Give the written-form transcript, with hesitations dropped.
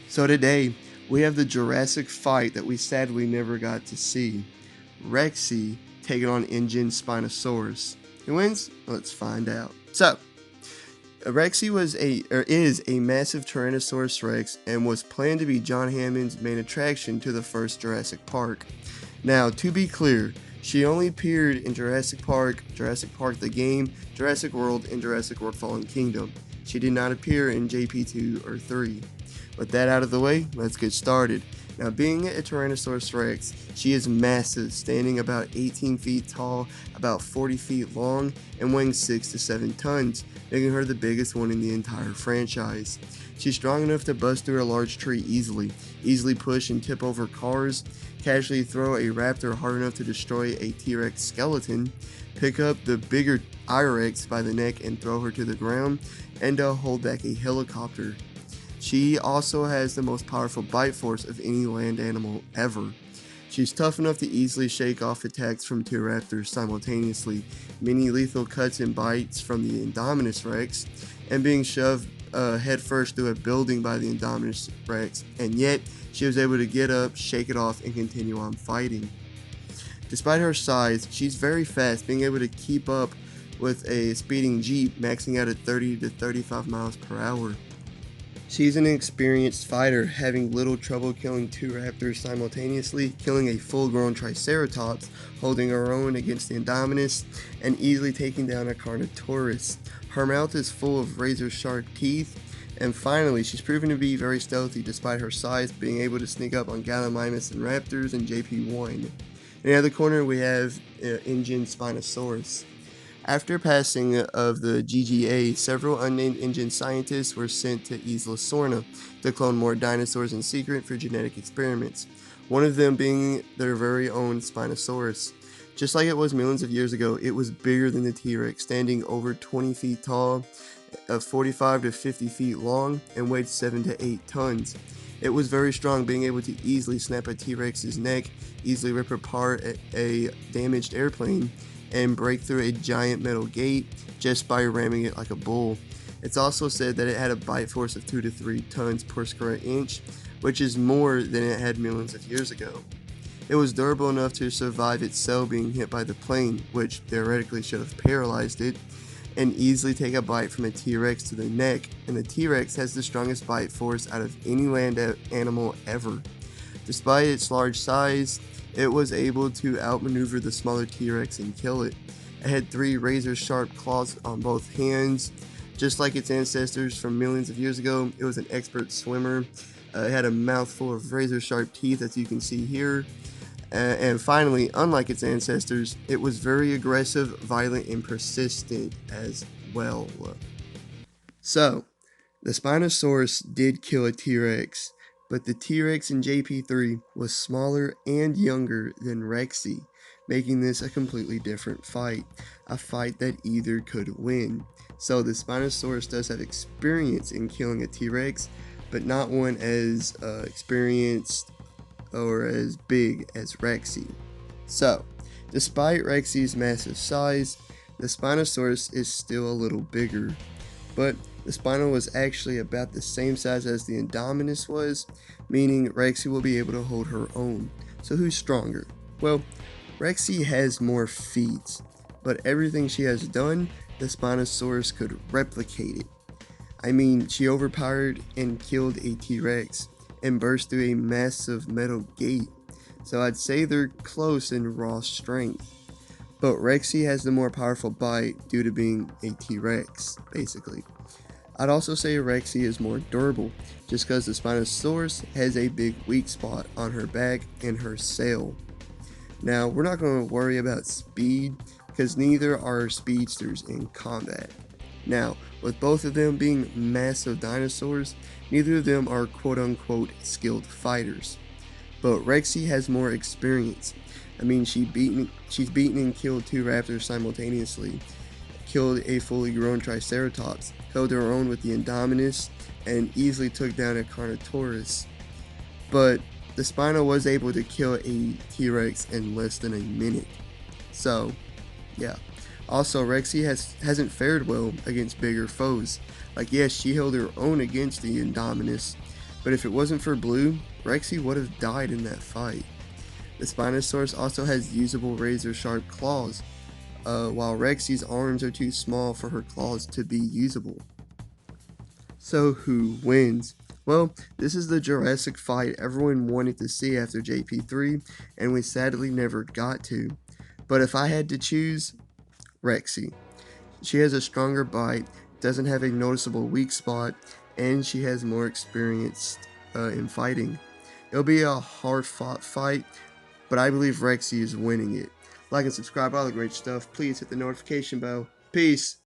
So today, we have the Jurassic fight that we sadly never got to see. Rexy taking on InGen's Spinosaurus. Who wins? Let's find out. So, Rexy is a massive Tyrannosaurus Rex and was planned to be John Hammond's main attraction to the first Jurassic Park. Now, to be clear, she only appeared in Jurassic Park the game, Jurassic World, and Jurassic World Fallen Kingdom. She did not appear in JP2 or 3. With that out of the way, let's get started. Now, being a Tyrannosaurus Rex, she is massive, standing about 18 feet tall, about 40 feet long, and weighing 6 to 7 tons, making her the biggest one in the entire franchise. She's strong enough to bust through a large tree easily push and tip over cars, casually throw a raptor hard enough to destroy a T-Rex skeleton, pick up the bigger I-Rex by the neck and throw her to the ground, and hold back a helicopter. She also has the most powerful bite force of any land animal ever. She's tough enough to easily shake off attacks from two raptors simultaneously, many lethal cuts and bites from the Indominus Rex, and being shoved headfirst through a building by the Indominus Rex, and yet she was able to get up, shake it off, and continue on fighting. Despite her size, she's very fast, being able to keep up with a speeding Jeep, maxing out at 30 to 35 miles per hour. She's an experienced fighter, having little trouble killing two raptors simultaneously, killing a full-grown Triceratops, holding her own against the Indominus, and easily taking down a Carnotaurus. Her mouth is full of razor-sharp teeth, and finally, she's proven to be very stealthy despite her size, being able to sneak up on Gallimimus and raptors in JP1. In the other corner, we have InGen's Spinosaurus. After passing of the GGA, several unnamed InGen scientists were sent to Isla Sorna to clone more dinosaurs in secret for genetic experiments, one of them being their very own Spinosaurus. Just like it was millions of years ago, it was bigger than the T-Rex, standing over 20 feet tall, 45 to 50 feet long, and weighed 7 to 8 tons. It was very strong, being able to easily snap a T-Rex's neck, easily rip apart a damaged airplane, and break through a giant metal gate just by ramming it like a bull. It's also said that it had a bite force of 2 to 3 tons per square inch, which is more than it had millions of years ago. It was durable enough to survive itself being hit by the plane, which theoretically should have paralyzed it, and easily take a bite from a T-Rex to the neck, and the T-Rex has the strongest bite force out of any land animal ever. Despite its large size, it was able to outmaneuver the smaller T-Rex and kill it. It had 3 razor-sharp claws on both hands. Just like its ancestors from millions of years ago, it was an expert swimmer. It had a mouthful of razor-sharp teeth, as you can see here. And finally, unlike its ancestors, it was very aggressive, violent, and persistent as well. So, the Spinosaurus did kill a T-Rex, but the T-Rex in JP3 was smaller and younger than Rexy, making this a completely different fight, a fight that either could win. So the Spinosaurus does have experience in killing a T-Rex, but not one as experienced or as big as Rexy. So, despite Rexy's massive size, the Spinosaurus is still a little bigger, but the Spino was actually about the same size as the Indominus was, meaning Rexy will be able to hold her own. So who's stronger? Well, Rexy has more feats, but everything she has done, the Spinosaurus could replicate it. I mean, she overpowered and killed a T-Rex and burst through a massive metal gate, so I'd say they're close in raw strength. But Rexy has the more powerful bite due to being a T-Rex, basically. I'd also say Rexy is more durable, just because the Spinosaurus has a big weak spot on her back and her sail. Now, we're not going to worry about speed, because neither are speedsters in combat. Now, with both of them being massive dinosaurs, neither of them are quote-unquote skilled fighters. But Rexy has more experience. I mean, she's beaten and killed 2 raptors simultaneously, killed a fully grown Triceratops, held her own with the Indominus, and easily took down a Carnotaurus. But the Spino was able to kill a T-Rex in less than a minute. So, yeah. Also, Rexy hasn't fared well against bigger foes. Like, yes, she held her own against the Indominus, but if it wasn't for Blue, Rexy would have died in that fight. The Spinosaurus also has usable razor-sharp claws, while Rexy's arms are too small for her claws to be usable. So who wins? Well, this is the Jurassic fight everyone wanted to see after JP3, and we sadly never got to. But if I had to choose, Rexy. She has a stronger bite, doesn't have a noticeable weak spot, and she has more experience in fighting. It'll be a hard-fought fight, but I believe Rexy is winning it. Like and subscribe, all the great stuff. Please hit the notification bell. Peace.